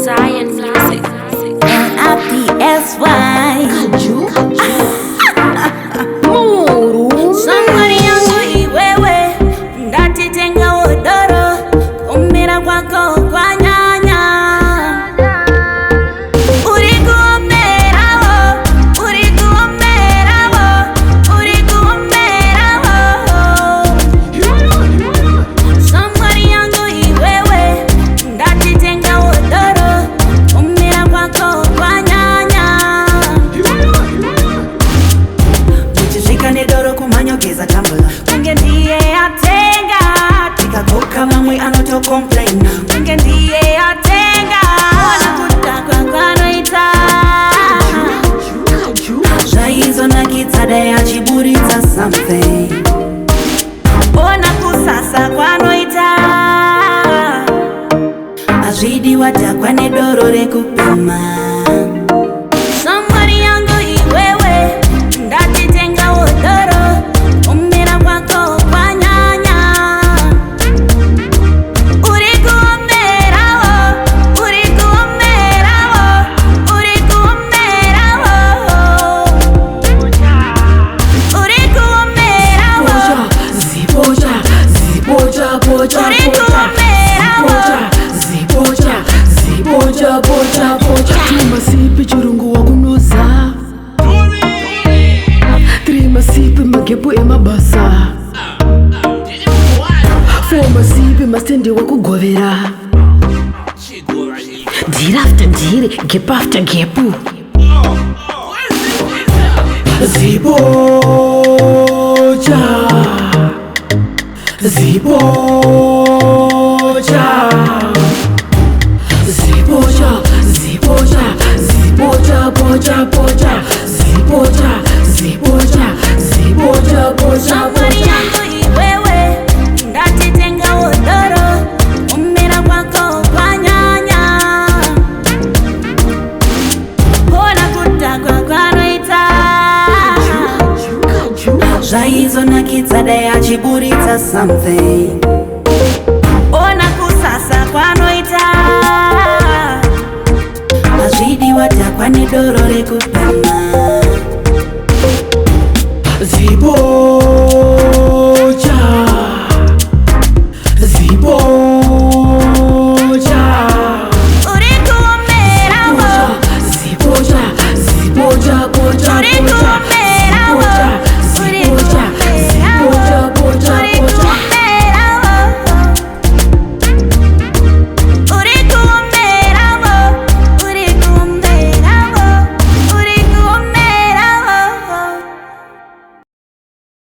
Zion Music. NRPSY. Somebody yangu iwewe, ndatitenga odoro, kumira kwako kwa nyanya. Urikuomerawo, urikuomerawo, urikuomerawo. Somebody yangu iwewe, ndatitenga odoro, kumira kwako kwa nyanya. Muchishikane doro kumanyogeza tambula. Kunge ndiye atenga, Tikakoka mamwe anoto complain. kunge ndiye atenga. Ona kutakwa kwanoita. Zvaizo nakitsada yachiburitsa something. Ona kusasa kwanoita. Azvidi watakwa nedoro rekupima. Somebody yangu iwewe, ndatitenga odoro, kumira kwako kwa nyanya. Urikuomerawo, urikuomerawo, urikuomerawo. Urikuomerawo, Ziboja, ziboja, boja, ziboja, boja. Masipi chirungu wa kunoza. Masipi magepu emabasa. Masipi mastendi wa kugovera. Deal after deal, gap after gap. Ziboja, ziboja, ziboja, ziboja, ziboja, boja, boja, ziboja, ziboja, ziboja, boja, somebody boja. yangu iwewe, ndatitenga odoro, kumira kwako kwa nyanya. Ona kutakwa kwanoita. Zvaizo nakitsada yachiburitsa something. Ona kusasa kwanoita. Azvidi watakwa nedoro rekupima.